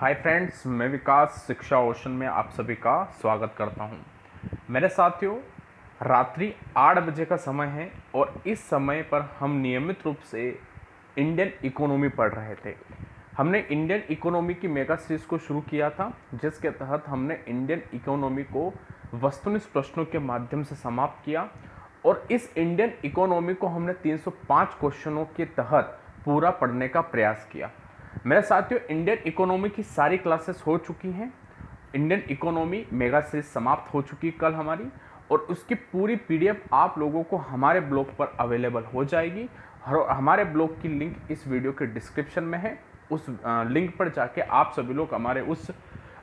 Hi friends, मैं विकास शिक्षा ocean में आप सभी का स्वागत करता हूं। मेरे साथियों, रात्रि 8 बजे का समय है और इस समय पर हम नियमित रूप से इंडियन इकोनॉमी पढ़ रहे थे। हमने इंडियन इकोनॉमी की मेगा सीरीज को शुरू किया था, जिसके तहत हमने इंडियन इकोनॉमी को वस्तुनिष्ठ प्रश्नों के माध्यम से समाप्त किया और इस इंडियन इकोनॉमी को हमने 305 क्वेश्चनों के तहत पूरा पढ़ने का प्रयास किया। मेरे साथियों, इंडियन इकोनॉमी की सारी क्लासेस हो चुकी हैं। इंडियन इकोनॉमी मेगा सीरीज समाप्त हो चुकी कल हमारी, और उसकी पूरी पीडीएफ आप लोगों को हमारे ब्लॉग पर अवेलेबल हो जाएगी। हमारे ब्लॉग की लिंक इस वीडियो के डिस्क्रिप्शन में है। उस लिंक पर जाके आप सभी लोग हमारे उस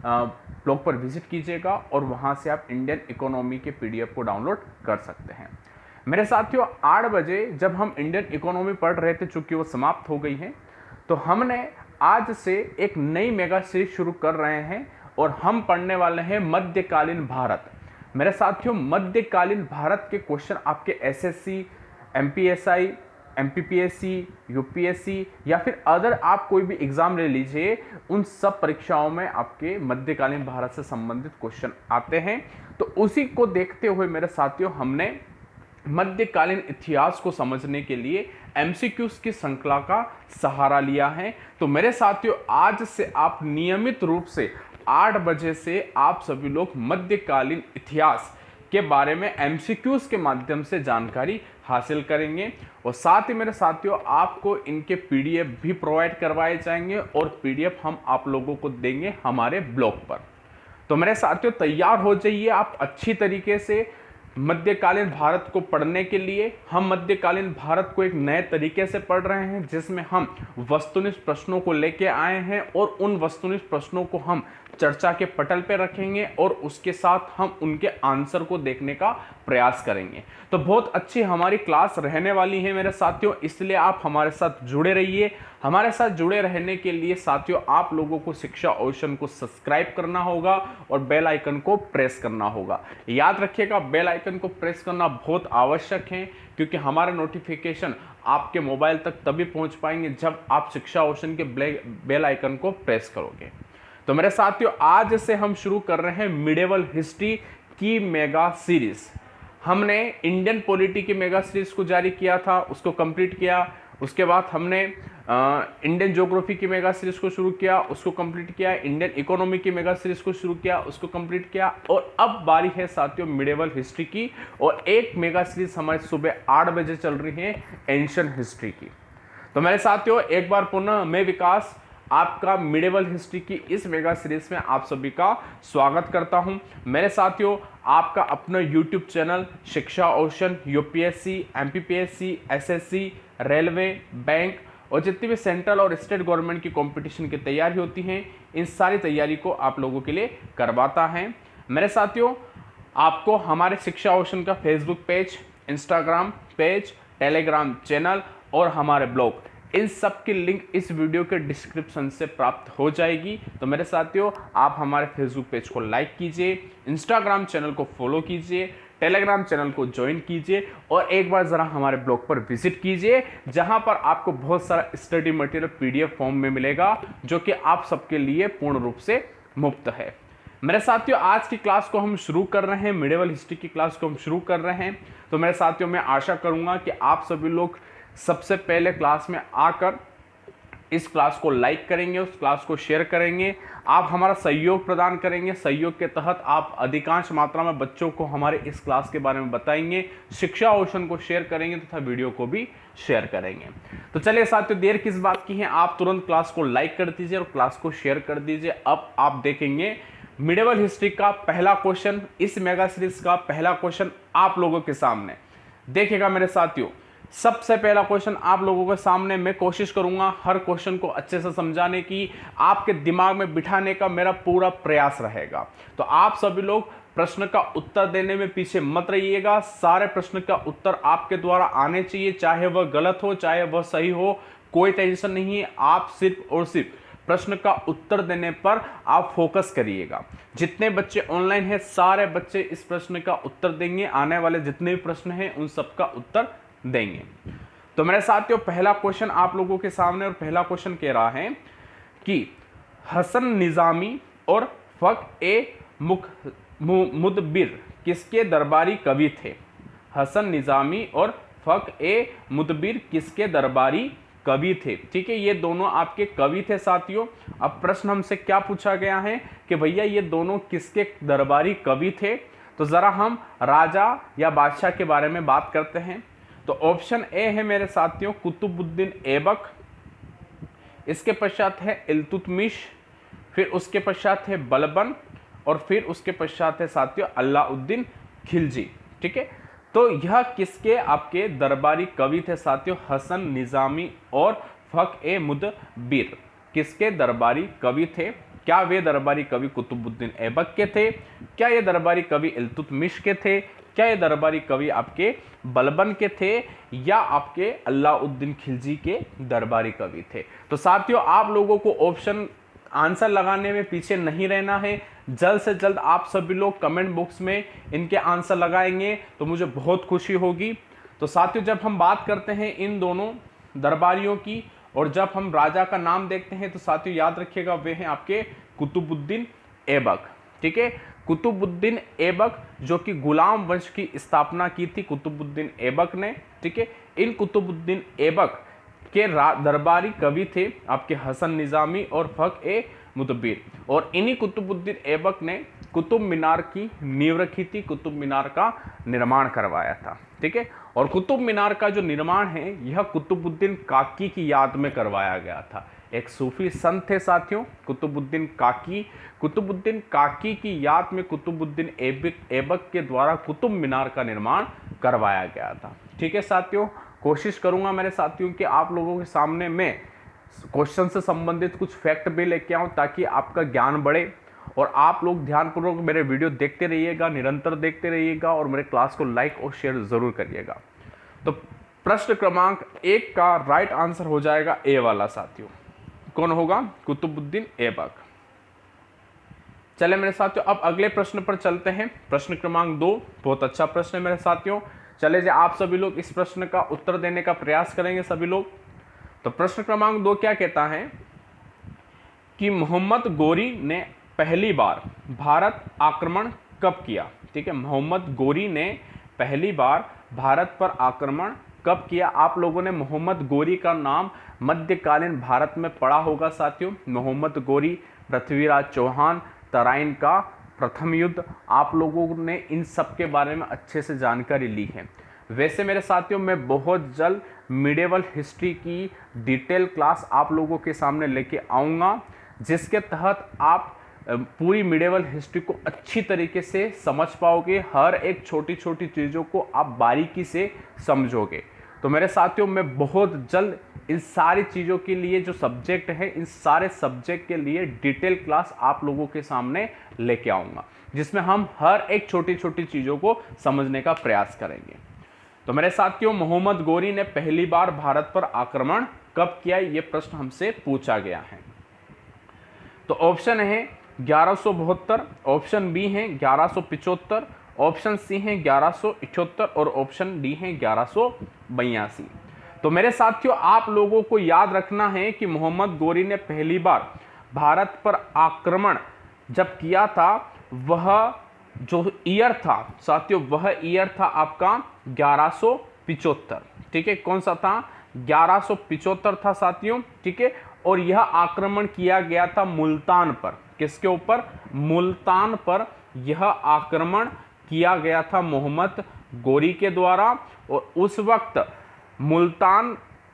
ब्लॉग पर विजिट कीजिएगा और वहाँ से आप इंडियन इकोनॉमी के पीडीएफ को डाउनलोड कर सकते हैं। मेरे साथियों, 8 बजे जब हम इंडियन इकोनॉमी पढ़ रहे थे, चूँकि वो समाप्त हो गई है, तो हमने आज से एक नई मेगा सीरीज शुरू कर रहे हैं और हम पढ़ने वाले हैं मध्यकालीन भारत। मेरे साथियों, मध्यकालीन भारत के क्वेश्चन आपके एसएससी, एमपीएसआई, एमपीपीएससी, यूपीएससी या फिर अदर आप कोई भी एग्जाम ले लीजिए, उन सब परीक्षाओं में आपके मध्यकालीन भारत से संबंधित क्वेश्चन आते हैं। तो उसी को देखते हुए मेरे साथियों, हमने मध्यकालीन इतिहास को समझने के लिए एमसीक्यूज की श्रृंखला का सहारा लिया है। तो मेरे साथियों, आज से आप नियमित रूप से 8 बजे से आप सभी लोग मध्यकालीन इतिहास के बारे में एमसीक्यूज के माध्यम से जानकारी हासिल करेंगे और साथ ही मेरे साथियों, आपको इनके पीडीएफ भी प्रोवाइड करवाए जाएंगे और पीडीएफ हम आप लोगों को देंगे हमारे ब्लॉग पर। तो मेरे साथियों, तैयार हो जाइए आप अच्छी तरीके से मध्यकालीन भारत को पढ़ने के लिए। हम मध्यकालीन भारत को एक नए तरीके से पढ़ रहे हैं, जिसमें हम वस्तुनिष्ठ प्रश्नों को लेके आए हैं और उन वस्तुनिष्ठ प्रश्नों को हम चर्चा के पटल पे रखेंगे और उसके साथ हम उनके आंसर को देखने का प्रयास करेंगे। तो बहुत अच्छी हमारी क्लास रहने वाली है मेरे साथियों, इसलिए आप हमारे साथ जुड़े रहिए। हमारे साथ जुड़े रहने के लिए साथियों, आप लोगों को शिक्षा ओशन को सब्सक्राइब करना होगा और बेल आइकन को प्रेस करना होगा। याद रखिएगा, बेल आइकन को प्रेस करना बहुत आवश्यक है, क्योंकि हमारे नोटिफिकेशन आपके मोबाइल तक तभी पहुंच पाएंगे जब आप शिक्षा ओशन के बेल आइकन को प्रेस करोगे। तो मेरे साथियों, आज से हम शुरू कर रहे हैं मिडिवल हिस्ट्री की मेगा सीरीज। हमने इंडियन पॉलिटी की मेगा सीरीज को जारी किया था, उसको कंप्लीट किया। उसके बाद हमने इंडियन ज्योग्राफी की मेगा सीरीज को शुरू किया, उसको कंप्लीट किया। इंडियन इकोनॉमी की मेगा सीरीज को शुरू किया, उसको कंप्लीट किया। और अब बारी है साथियों मिडिवल हिस्ट्री की, और एक मेगा सीरीज हमारे सुबह 8 बजे चल रही है एंशिएंट हिस्ट्री की। तो मेरे साथियों, एक बार पुनः मैं विकास आपका मिडिवल हिस्ट्री की इस मेगा सीरीज में आप सभी का स्वागत करता हूं। मेरे साथियों, आपका अपना यूट्यूब चैनल शिक्षा ocean, UPSC, MPPSC, SSC, railway, bank और जितनी भी सेंट्रल और स्टेट गवर्नमेंट की कंपटीशन की तैयारी होती है, इन सारी तैयारी को आप लोगों के लिए करवाता है। मेरे साथियों, आपको हमारे शिक्षा ओशन का Facebook page, Instagram page, Telegram channel और हमारे ब्लॉग, इन सब की लिंक इस वीडियो के डिस्क्रिप्शन से प्राप्त हो जाएगी। तो मेरे साथियों, आप हमारे फेसबुक पेज को लाइक कीजिए, इंस्टाग्राम चैनल को फॉलो कीजिए, टेलीग्राम चैनल को ज्वाइन कीजिए और एक बार ज़रा हमारे ब्लॉग पर विजिट कीजिए, जहां पर आपको बहुत सारा स्टडी मटेरियल पीडीएफ फॉर्म में मिलेगा, जो कि आप सबके लिए पूर्ण रूप से मुफ्त है। मेरे साथियों, आज की क्लास को हम शुरू कर रहे हैं, मिडिवल हिस्ट्री की क्लास को हम शुरू कर रहे हैं। तो मेरे साथियों, मैं आशा करूँगा कि आप सभी लोग सबसे पहले क्लास में आकर इस क्लास को लाइक करेंगे, उस क्लास को शेयर करेंगे, आप हमारा सहयोग प्रदान करेंगे। सहयोग के तहत आप अधिकांश मात्रा में बच्चों को हमारे इस क्लास के बारे में बताएंगे, शिक्षा ओशन को शेयर करेंगे तथा वीडियो को भी शेयर करेंगे। तो चलिए साथियों, देर किस बात की है, आप तुरंत क्लास को लाइक कर दीजिए और क्लास को शेयर कर दीजिए। अब आप देखेंगे मिडिवल हिस्ट्री का पहला क्वेश्चन, इस मेगा सीरीज का पहला क्वेश्चन आप लोगों के सामने देखिएगा। मेरे साथियों, सबसे पहला क्वेश्चन आप लोगों के सामने, मैं कोशिश करूंगा हर क्वेश्चन को अच्छे से समझाने की, आपके दिमाग में बिठाने का मेरा पूरा प्रयास रहेगा। तो आप सभी लोग प्रश्न का उत्तर देने में पीछे मत रहिएगा। सारे प्रश्न का उत्तर आपके द्वारा आने चाहिए, चाहे वह गलत हो चाहे वह सही हो, कोई टेंशन नहीं है। आप सिर्फ और सिर्फ प्रश्न का उत्तर देने पर आप फोकस करिएगा। जितने बच्चे ऑनलाइन हैं, सारे बच्चे इस प्रश्न का उत्तर देंगे। आने वाले जितने भी प्रश्न हैं उन सब का उत्तर देंगे। तो मेरे साथियों, पहला क्वेश्चन आप लोगों के सामने, और पहला क्वेश्चन कह रहा है कि हसन निज़ामी और मुदबिर किसके दरबारी कवि थे? हसन निज़ामी और मुदबिर किसके दरबारी कवि थे? ठीक है, ये दोनों आपके कवि थे साथियों। अब प्रश्न हमसे क्या पूछा गया है कि भैया ये दोनों किसके दरबारी कवि थे? तो ज़रा हम राजा या बादशाह के बारे में बात करते हैं। तो ऑप्शन ए है मेरे साथियों कुतुबुद्दीन ऐबक, इसके पश्चात है इल्तुतमिश, फिर उसके पश्चात है बलबन, और फिर उसके पश्चात है साथियों अलाउद्दीन खिलजी। ठीक है, तो यह किसके आपके दरबारी कवि थे साथियों? हसन निज़ामी और मुदबिर किसके दरबारी कवि थे? क्या वे दरबारी कवि कुतुबुद्दीन ऐबक के थे? क्या ये दरबारी कवि इल्तुतमिश के थे? क्या ये दरबारी कवि आपके बलबन के थे? या आपके अलाउद्दीन खिलजी के दरबारी कवि थे? तो साथियों आप लोगों को ऑप्शन आंसर लगाने में पीछे नहीं रहना है। जल्द से जल्द आप सभी लोग कमेंट बॉक्स में इनके आंसर लगाएंगे तो मुझे बहुत खुशी होगी। तो साथियों जब हम बात करते हैं इन दोनों दरबारियों की और जब हम राजा का नाम देखते हैं तो साथियों याद रखिएगा वे हैं आपके कुतुबुद्दीन ऐबक। ठीक है, कुतुबुद्दीन ऐबक जो कि गुलाम वंश की स्थापना की थी कुतुबुद्दीन ऐबक ने। ठीक है, इन कुतुबुद्दीन ऐबक के दरबारी कवि थे आपके हसन निज़ामी और मुदबिर, और इन्हीं कुतुबुद्दीन ऐबक ने कुतुब मीनार की नींव रखी थी, कुतुब मीनार का निर्माण करवाया था। ठीक है, और कुतुब मीनार का जो निर्माण है यह कुतुबुद्दीन काकी की याद में करवाया गया था। एक सूफी संत थे साथियों कुतुबुद्दीन काकी। कुतुबुद्दीन काकी की याद में कुतुबुद्दीन ऐबक के द्वारा कुतुब मीनार का निर्माण करवाया गया था। ठीक है साथियों, कोशिश करूंगा मेरे साथियों कि आप लोगों के सामने मैं क्वेश्चन से संबंधित कुछ फैक्ट भी लेके आऊं ताकि आपका ज्ञान बढ़े, और आप लोग ध्यानपूर्वक मेरे वीडियो देखते रहिएगा, निरंतर देखते रहिएगा, और मेरे क्लास को लाइक और शेयर ज़रूर करिएगा। तो प्रश्न क्रमांक 1 का राइट आंसर हो जाएगा ए वाला साथियों। कौन होगा? कुतुबुद्दीन ऐबक। चले मेरे साथियों अब अगले प्रश्न पर चलते हैं। प्रश्न क्रमांक 2 बहुत अच्छा प्रश्न है मेरे साथियों। चले जी आप सभी लोग इस प्रश्न का उत्तर देने का प्रयास करेंगे सभी लोग। तो प्रश्न क्रमांक 2 क्या कहता है कि मोहम्मद गोरी ने पहली बार भारत आक्रमण कब किया? ठीक है, मोहम्मद गोरी ने पहली बार भारत पर आक्रमण कब किया? आप लोगों ने मोहम्मद गोरी का नाम मध्यकालीन भारत में पढ़ा होगा साथियों। मोहम्मद गोरी, पृथ्वीराज चौहान, तराइन का प्रथम युद्ध, आप लोगों ने इन सब के बारे में अच्छे से जानकारी ली है। वैसे मेरे साथियों मैं बहुत जल्द मिडिवल हिस्ट्री की डिटेल क्लास आप लोगों के सामने लेके आऊँगा, जिसके तहत आप पूरी मिडिवल हिस्ट्री को अच्छी तरीके से समझ पाओगे। हर एक छोटी छोटी चीज़ों को आप बारीकी से समझोगे। तो मेरे साथियों मैं बहुत जल्द इन सारी चीज़ों के लिए जो सब्जेक्ट है, इन सारे सब्जेक्ट के लिए डिटेल क्लास आप लोगों के सामने लेके आऊँगा, जिसमें हम हर एक छोटी छोटी चीज़ों को समझने का प्रयास करेंगे। तो मेरे साथियों मोहम्मद गोरी ने पहली बार भारत पर आक्रमण कब किया, ये प्रश्न हमसे पूछा गया है। तो ऑप्शन है 1172, ऑप्शन बी है 1175, ऑप्शन सी है 1178 और ऑप्शन डी है 1182। तो मेरे साथियों आप लोगों को याद रखना है कि मोहम्मद गोरी ने पहली बार भारत पर आक्रमण जब किया था, वह जो ईयर था साथियों, वह ईयर था आपका 1175। ठीक है, कौन सा था? 1175 था साथियों। ठीक है, और यह आक्रमण किया गया था मुल्तान पर। किसके ऊपर? मुल्तान पर यह आक्रमण किया गया था मोहम्मद गोरी के द्वारा। और उस वक्त मुल्तान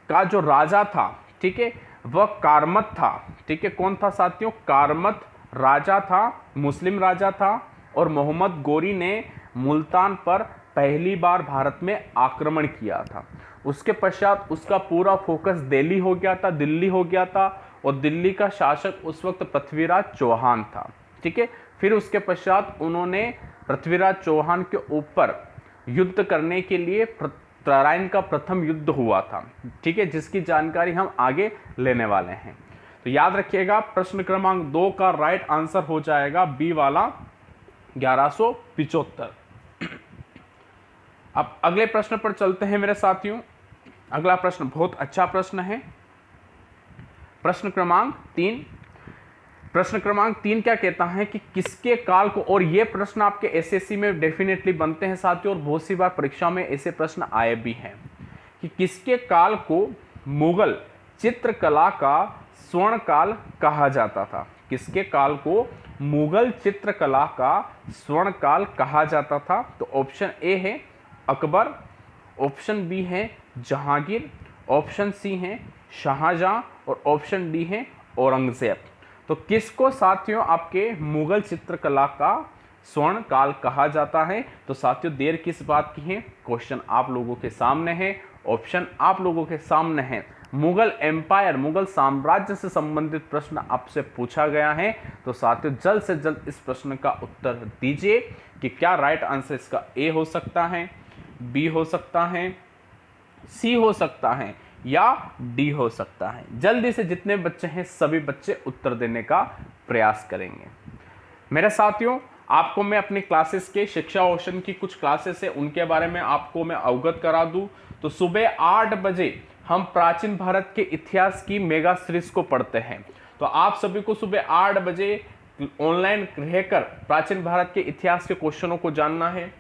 का जो राजा था, ठीक है, वह कारमत था। ठीक है, कौन था साथियों? कारमत राजा था, मुस्लिम राजा था। और मोहम्मद गोरी ने मुल्तान पर पहली बार भारत में आक्रमण किया था। उसके पश्चात उसका पूरा फोकस दिल्ली हो गया था, और दिल्ली का शासक उस वक्त पृथ्वीराज चौहान था। ठीक है, फिर उसके पश्चात उन्होंने पृथ्वीराज चौहान के ऊपर युद्ध करने के लिए तराइन का प्रथम युद्ध हुआ था। ठीक है, जिसकी जानकारी हम आगे लेने वाले हैं। तो याद रखिएगा प्रश्न क्रमांक 2 का राइट आंसर हो जाएगा बी वाला 1175। अब अगले प्रश्न पर चलते हैं मेरे साथियों। अगला प्रश्न बहुत अच्छा प्रश्न है। प्रश्न क्रमांक 3, प्रश्न क्रमांक 3 क्या कहता है कि किसके काल को, और ये प्रश्न आपके एसएससी में डेफिनेटली बनते हैं साथियों, और बहुत सी बार परीक्षा में ऐसे प्रश्न आए भी हैं कि किसके काल को मुगल चित्रकला का स्वर्ण काल कहा जाता था। किसके काल को मुगल चित्रकला का स्वर्ण काल कहा जाता था? तो ऑप्शन ए है अकबर, ऑप्शन बी है जहांगीर, ऑप्शन सी है शाहजहां और ऑप्शन डी है औरंगजेब। तो किसको साथियों आपके मुगल चित्रकला का स्वर्ण काल कहा जाता है? तो साथियों देर किस बात की है, क्वेश्चन आप लोगों के सामने है, ऑप्शन आप लोगों के सामने है। मुगल एम्पायर, मुगल साम्राज्य से संबंधित प्रश्न आपसे पूछा गया है, तो साथियों जल्द से जल्द इस प्रश्न का उत्तर दीजिए कि क्या राइट आंसर इसका ए हो सकता है, बी हो सकता है, सी हो सकता है या डी हो सकता है। जल्दी से जितने बच्चे हैं सभी बच्चे उत्तर देने का प्रयास करेंगे। मेरे साथियों आपको मैं अपनी क्लासेस के शिक्षा ओशन की कुछ क्लासेस है उनके बारे में आपको मैं अवगत करा दूं। तो सुबह 8 बजे हम प्राचीन भारत के इतिहास की मेगा सीरीज को पढ़ते हैं। तो आप सभी को सुबह 8 बजे ऑनलाइन रहकर प्राचीन भारत के इतिहास के क्वेश्चनों को जानना है।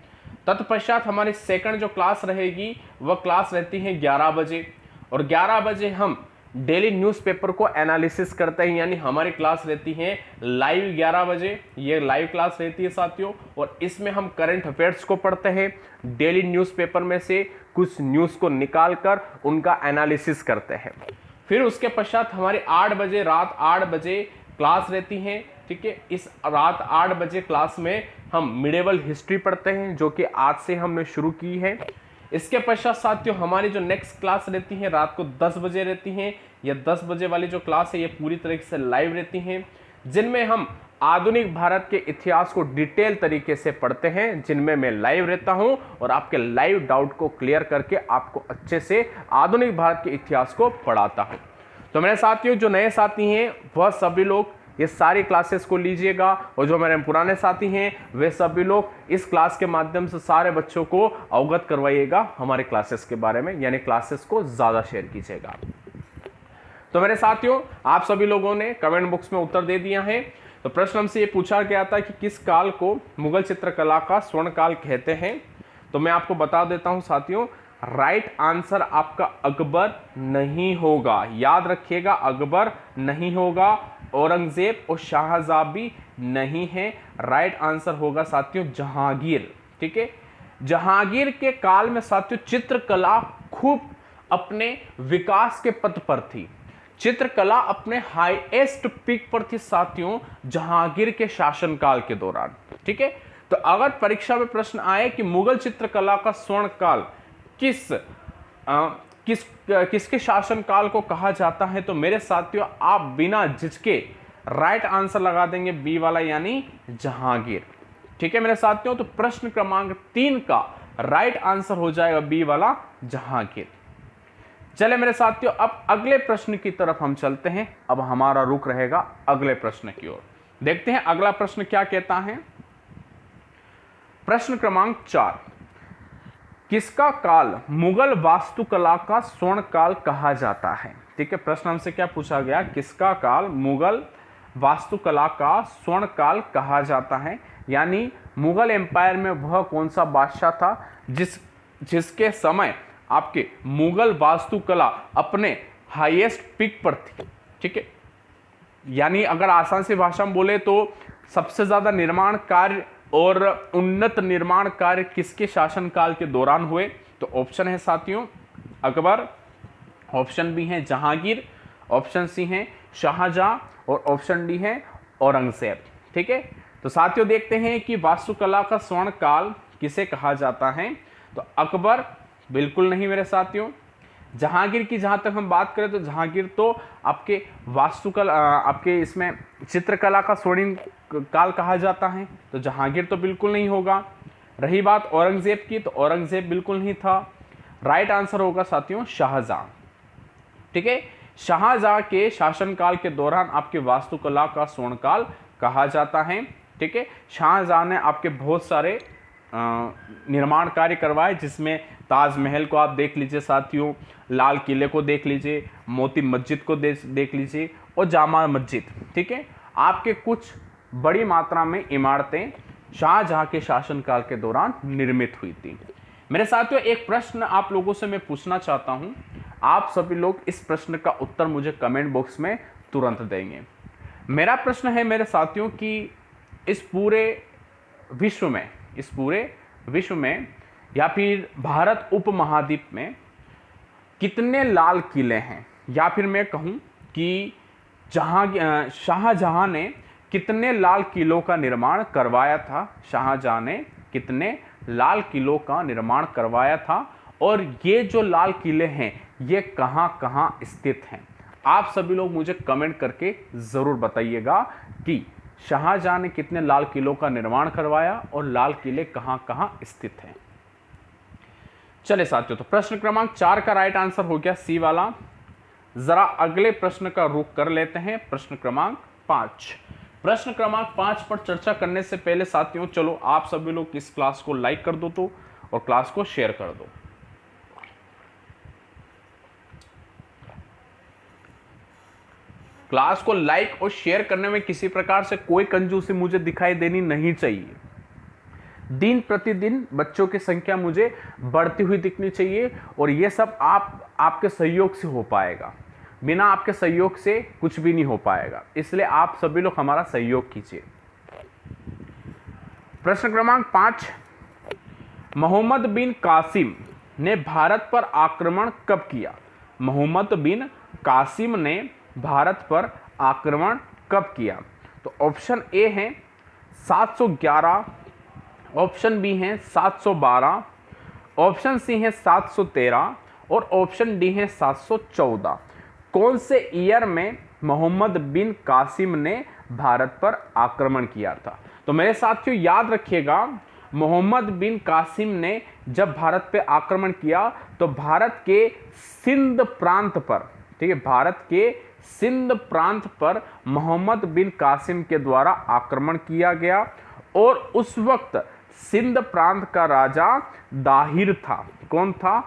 तत्पश्चात हमारी सेकंड जो क्लास रहेगी वह क्लास रहती है 11 बजे, और 11 बजे हम डेली न्यूज़पेपर को एनालिसिस करते हैं, यानी हमारी क्लास रहती है लाइव 11 बजे। ये लाइव क्लास रहती है साथियों, और इसमें हम करंट अफेयर्स को पढ़ते हैं, डेली न्यूज़पेपर में से कुछ न्यूज़ को निकाल कर उनका एनालिसिस करते हैं। फिर उसके पश्चात हमारी 8 बजे, रात 8 बजे क्लास रहती है। ठीक है, इस रात 8 बजे क्लास में हम मिडेवल हिस्ट्री पढ़ते हैं, जो कि आज से हमने शुरू की है। इसके पश्चात साथियों हमारी जो नेक्स्ट क्लास रहती है रात को 10 बजे रहती हैं। यह 10 बजे वाली जो क्लास है ये पूरी तरीके से लाइव रहती हैं, जिनमें हम आधुनिक भारत के इतिहास को डिटेल तरीके से पढ़ते हैं, जिनमें मैं लाइव रहता हूं और आपके लाइव डाउट को क्लियर करके आपको अच्छे से आधुनिक भारत के इतिहास को पढ़ाता हूं। तो मेरे साथियों जो नए साथी हैं वह सभी लोग ये सारी क्लासेस को लीजिएगा, और जो मेरे पुराने साथी हैं वे सभी लोग इस क्लास के माध्यम से सारे बच्चों को अवगत करवाइएगा हमारे क्लासेस के बारे में, यानी क्लासेस को ज़्यादा शेयर कीजिएगा। तो मेरे साथियों आप सभी लोगों ने कमेंट बॉक्स में उत्तर दे दिया है। तो प्रश्न हमसे ये पूछा गया था कि किस काल को मुगल चित्रकला का स्वर्ण काल कहते हैं। तो मैं आपको बता देता हूं साथियों, राइट आंसर आपका अकबर नहीं होगा। याद रखिएगा अकबर नहीं होगा, औरंगजेब और शाहजहां भी नहीं है। राइट आंसर होगा साथियों जहांगीर। ठीक है, जहांगीर के काल में साथियों चित्रकला खूब अपने विकास के पथ पर थी, चित्रकला अपने हाईएस्ट पीक पर थी साथियों जहांगीर के शासनकाल के दौरान। ठीक है, तो अगर परीक्षा में प्रश्न आए कि मुगल चित्रकला का स्वर्ण काल किसके शासनकाल को कहा जाता है, तो मेरे साथियों आप बिना झिझके राइट आंसर लगा देंगे बी वाला, यानी जहांगीर। ठीक है मेरे साथियों, तो प्रश्न क्रमांक 3 का राइट आंसर हो जाएगा बी वाला, जहांगीर। चले मेरे साथियों अब अगले प्रश्न की तरफ हम चलते हैं। अब हमारा रुख रहेगा अगले प्रश्न की ओर। देखते हैं अगला प्रश्न क्या कहता है। प्रश्न क्रमांक 4, किसका काल मुगल वास्तुकला का स्वर्ण काल कहा जाता है? ठीक है, प्रश्न हमसे क्या पूछा गया, किसका काल मुगल वास्तुकला का स्वर्ण काल कहा जाता है, यानी मुगल एम्पायर में वह कौन सा बादशाह था जिसके समय आपके मुगल वास्तुकला अपने हाईएस्ट पीक पर थी। ठीक है, यानी अगर आसान सी भाषा में बोले तो सबसे ज्यादा निर्माण कार्य और उन्नत निर्माण कार्य किसके शासनकाल के दौरान हुए? तो ऑप्शन है साथियों अकबर, ऑप्शन बी है जहांगीर, ऑप्शन सी है शाहजहां और ऑप्शन डी है औरंगजेब। ठीक है, तो साथियों देखते हैं कि वास्तुकला का स्वर्ण काल किसे कहा जाता है। तो अकबर बिल्कुल नहीं मेरे साथियों। जहांगीर की जहां तक हम बात करें तो जहांगीर तो आपके वास्तुकला आपके इसमें चित्रकला का स्वर्णिम काल कहा जाता है, तो जहांगीर तो बिल्कुल नहीं होगा। रही बात औरंगजेब की, तो औरंगजेब बिल्कुल नहीं था। राइट आंसर होगा साथियों शाहजहां। ठीक है, शाहजहां के शासनकाल के दौरान आपके वास्तुकला का स्वर्ण काल कहा जाता है। ठीक है, शाहजहां ने आपके बहुत सारे निर्माण कार्य करवाए, जिसमें ताजमहल को आप देख लीजिए साथियों, लाल किले को देख लीजिए, मोती मस्जिद को देख लीजिए और जामा मस्जिद। ठीक है, आपके कुछ बड़ी मात्रा में इमारतें शाहजहां के शासनकाल के दौरान निर्मित हुई थी। मेरे साथियों, एक प्रश्न आप लोगों से मैं पूछना चाहता हूं, आप सभी लोग इस प्रश्न का उत्तर मुझे कमेंट बॉक्स में तुरंत देंगे। मेरा प्रश्न है मेरे साथियों कि इस पूरे विश्व में या फिर भारत उपमहाद्वीप में कितने लाल किले हैं, या फिर मैं कहूं कि शाहजहां ने कितने लाल किलों का निर्माण करवाया था। शाहजहां ने कितने लाल किलों का निर्माण करवाया था, और ये जो लाल किले हैं ये कहां कहां स्थित हैं। आप सभी लोग मुझे कमेंट करके जरूर बताइएगा कि शाहजहां ने कितने लाल किलों का निर्माण करवाया और लाल किले कहां कहां स्थित हैं। चले साथियों, तो प्रश्न क्रमांक 4 का राइट आंसर हो गया सी वाला। जरा अगले प्रश्न का रुख कर लेते हैं, प्रश्न क्रमांक 5। प्रश्न क्रमांक 5 पर चर्चा करने से पहले साथियों, चलो आप सभी लोग इस क्लास को लाइक कर दो तो, और क्लास को शेयर कर दो। क्लास को लाइक और शेयर करने में किसी प्रकार से कोई कंजूसी मुझे दिखाई देनी नहीं चाहिए। दिन प्रतिदिन बच्चों की संख्या मुझे बढ़ती हुई दिखनी चाहिए, और यह सब आपके सहयोग से हो पाएगा। बिना आपके सहयोग से कुछ भी नहीं हो पाएगा, इसलिए आप सभी लोग हमारा सहयोग कीजिए। प्रश्न क्रमांक 5, मोहम्मद बिन कासिम ने भारत पर आक्रमण कब किया? मोहम्मद बिन कासिम ने भारत पर आक्रमण कब किया? तो ऑप्शन ए है 711, ऑप्शन बी है 712, ऑप्शन सी है 713 और ऑप्शन डी है 714। कौन से ईयर में मोहम्मद बिन कासिम ने भारत पर आक्रमण किया था? तो मेरे साथियों याद रखिएगा, मोहम्मद बिन कासिम ने जब भारत पे आक्रमण किया तो भारत के सिंध प्रांत पर, ठीक है, भारत के सिंध प्रांत पर मोहम्मद बिन कासिम के द्वारा आक्रमण किया गया, और उस वक्त सिंध प्रांत का राजा दाहिर था। कौन था?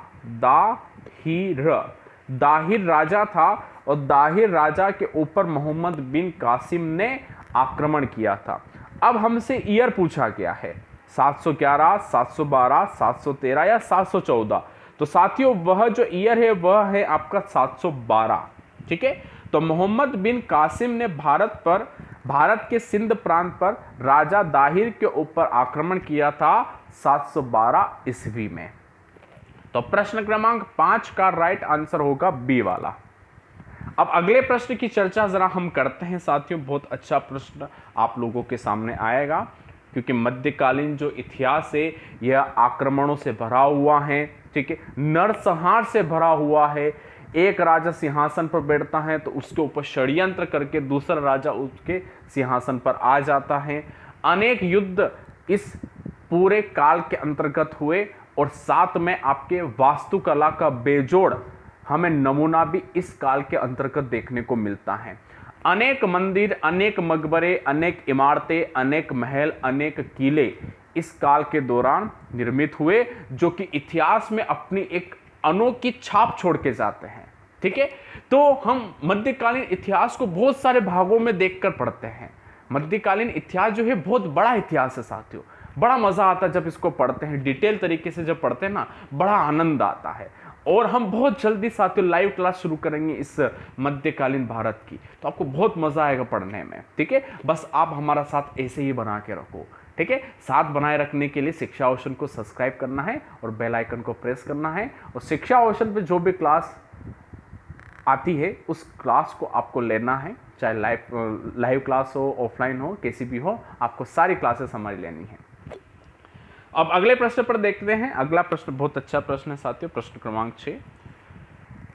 दाहिर राजा था, और दाहिर राजा के ऊपर मोहम्मद बिन कासिम ने आक्रमण किया था। अब हमसे ईयर पूछा गया है 711, 712, 713 या 714। तो साथियों वह जो ईयर है वह है आपका 712। ठीक है, तो मोहम्मद बिन कासिम ने भारत के सिंध प्रांत पर राजा दाहिर के ऊपर आक्रमण किया था 712 ईस्वी में। तो प्रश्न क्रमांक 5 का राइट आंसर होगा बी वाला। अब अगले प्रश्न की चर्चा जरा हम करते हैं साथियों। बहुत अच्छा प्रश्न आप लोगों के सामने आएगा, क्योंकि मध्यकालीन जो इतिहास है यह आक्रमणों से भरा हुआ है, ठीक है, नरसंहार से भरा हुआ है। एक राजा सिंहासन पर बैठता है तो उसके ऊपर षड्यंत्र करके दूसरा राजा उसके सिंहासन पर आ जाता है। अनेक युद्ध इस पूरे काल के अंतर्गत हुए, और साथ में आपके वास्तुकला का बेजोड़ हमें नमूना भी इस काल के अंतर्गत देखने को मिलता है। अनेक मंदिर, अनेक मकबरे, अनेक इमारतें, अनेक महल, अनेक किले इस काल के दौरान निर्मित हुए, जो कि इतिहास में अपनी एक अनोखी छाप छोड़ के जाते हैं। ठीक है, तो हम मध्यकालीन इतिहास को बहुत सारे भागों में देखकर पढ़ते हैं। मध्यकालीन इतिहास जो है बहुत बड़ा इतिहास है साथियों, बड़ा मजा आता है जब इसको पढ़ते हैं, डिटेल तरीके से जब पढ़ते हैं ना, बड़ा आनंद आता है। और हम बहुत जल्दी साथियों लाइव क्लास शुरू करेंगे इस मध्यकालीन भारत की, तो आपको बहुत मजा आएगा पढ़ने में। ठीक है, बस आप हमारा साथ ऐसे ही बना के रखो। ठीक है, साथ बनाए रखने के लिए शिक्षा ओशन को सब्सक्राइब करना है और बेल आइकन को प्रेस करना है, और शिक्षा ओशन पे जो भी क्लास आती है उस क्लास को आपको लेना है, चाहे लाइव क्लास हो, ऑफलाइन हो, कैसी भी हो, आपको सारी क्लासेस हमारी लेनी है। अब अगले प्रश्न पर देखते हैं। अगला प्रश्न बहुत अच्छा प्रश्न है साथियों, प्रश्न क्रमांक 6,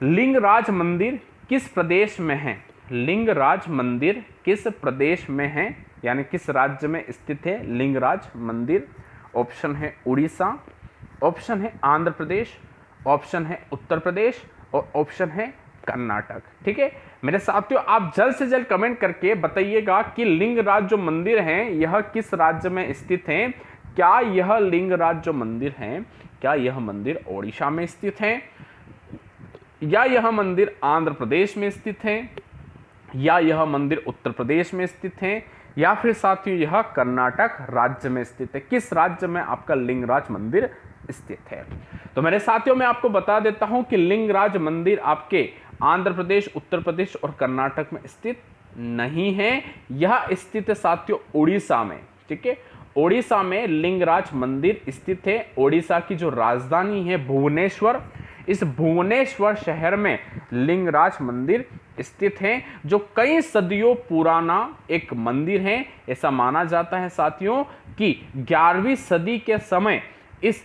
लिंगराज मंदिर किस प्रदेश में है? लिंगराज मंदिर किस प्रदेश में है, यानी किस राज्य में स्थित है लिंगराज मंदिर? ऑप्शन है उड़ीसा, ऑप्शन है आंध्र प्रदेश, ऑप्शन है उत्तर प्रदेश और ऑप्शन है कर्नाटक। ठीक है मेरे साथियों, आप जल्द से जल्द कमेंट करके बताइएगा कि लिंगराज जो मंदिर हैं यह किस राज्य में स्थित हैं। क्या यह लिंगराज जो मंदिर हैं, क्या यह मंदिर ओडिशा में स्थित है, या यह मंदिर आंध्र प्रदेश में स्थित है, या यह मंदिर उत्तर प्रदेश में स्थित है, या फिर साथियों यह कर्नाटक राज्य में स्थित है। किस राज्य में आपका लिंगराज मंदिर स्थित है? तो मेरे साथियों मैं आपको बता देता हूं कि लिंगराज मंदिर आपके आंध्र प्रदेश, उत्तर प्रदेश और कर्नाटक में स्थित नहीं है। यह स्थित है साथियों उड़ीसा में। ठीक है, ओडिशा में लिंगराज मंदिर स्थित है। ओडिशा की जो राजधानी है भुवनेश्वर, इस भुवनेश्वर शहर में लिंगराज मंदिर स्थित है, जो कई सदियों पुराना एक मंदिर है। ऐसा माना जाता है साथियों कि 11वीं सदी के समय इस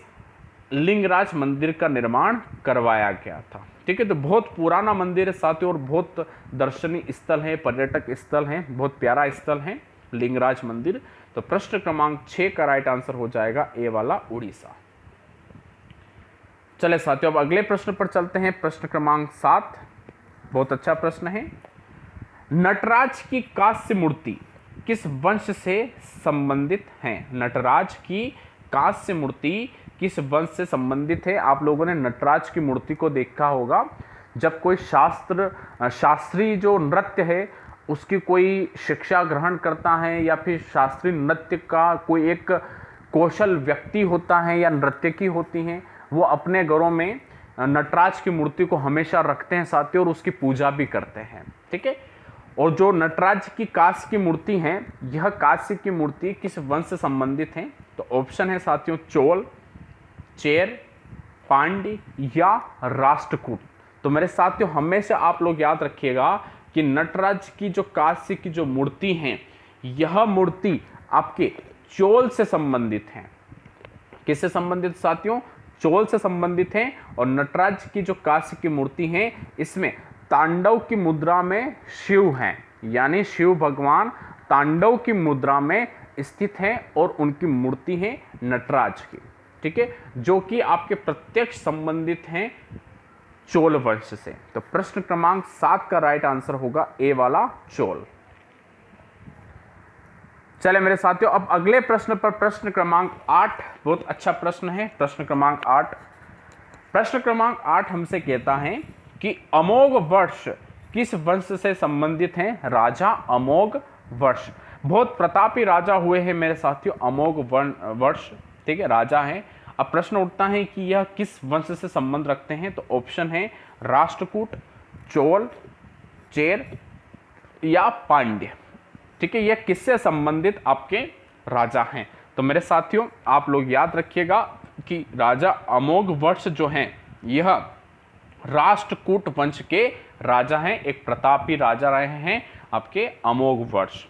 लिंगराज मंदिर का निर्माण करवाया गया था। ठीक है, तो बहुत पुराना मंदिर है साथियों और बहुत दर्शनीय स्थल है, पर्यटक स्थल है, बहुत प्यारा स्थल है लिंगराज मंदिर। तो प्रश्न क्रमांक 6 का राइट आंसर हो जाएगा ए वाला उड़ीसा। चले साथियों अब अगले प्रश्न पर चलते हैं। प्रश्न क्रमांक 7 बहुत अच्छा प्रश्न है। नटराज की कांस्य मूर्ति किस वंश से संबंधित है? नटराज की कांस्य मूर्ति किस वंश से संबंधित है? आप लोगों ने नटराज की मूर्ति को देखा होगा जब कोई शास्त्रीय जो नृत्य है उसकी कोई शिक्षा ग्रहण करता है, या फिर शास्त्रीय नृत्य का कोई एक कौशल व्यक्ति होता है या नर्तकी होती हैं, वो अपने घरों में नटराज की मूर्ति को हमेशा रखते हैं साथियों और उसकी पूजा भी करते हैं। ठीक है, और जो नटराज की कांस्य की मूर्ति है, यह कांस्य की मूर्ति किस वंश से संबंधित है? तो ऑप्शन है साथियों चोल, चेर, पांड्य या राष्ट्रकूट। तो मेरे साथियों हमेशा आप लोग याद रखिएगा कि नटराज की जो कांस्य की जो मूर्ति है, यह मूर्ति आपके चोल से संबंधित है। किससे संबंधित साथियों? चोल से संबंधित है। और नटराज की जो कांस्य की मूर्ति है, इसमें तांडव की मुद्रा में शिव हैं, यानी शिव भगवान तांडव की मुद्रा में स्थित हैं और उनकी मूर्ति है नटराज की। ठीक है, जो कि आपके प्रत्यक्ष संबंधित हैं चोल वंश से। तो प्रश्न क्रमांक 7 का राइट आंसर होगा ए वाला चोल। चले मेरे साथियों अब अगले प्रश्न पर। प्रश्न क्रमांक 8 बहुत अच्छा प्रश्न है। प्रश्न क्रमांक 8, प्रश्न क्रमांक 8 हमसे कहता है कि अमोघ वर्ष किस वंश से संबंधित है? राजा अमोघ वर्ष बहुत प्रतापी राजा हुए हैं मेरे साथियों, अमोघ वर्ष। ठीक है, राजा हैं। अब प्रश्न उठता है कि यह किस वंश से संबंध रखते हैं? तो ऑप्शन है राष्ट्रकूट, चोल, चेर या पांड्य। ठीक है, यह किससे संबंधित आपके राजा हैं? तो मेरे साथियों आप लोग याद रखिएगा कि राजा अमोघ वर्ष जो हैं यह राष्ट्रकूट वंश के राजा हैं, एक प्रतापी राजा रहे हैं आपके अमोघ वर्ष।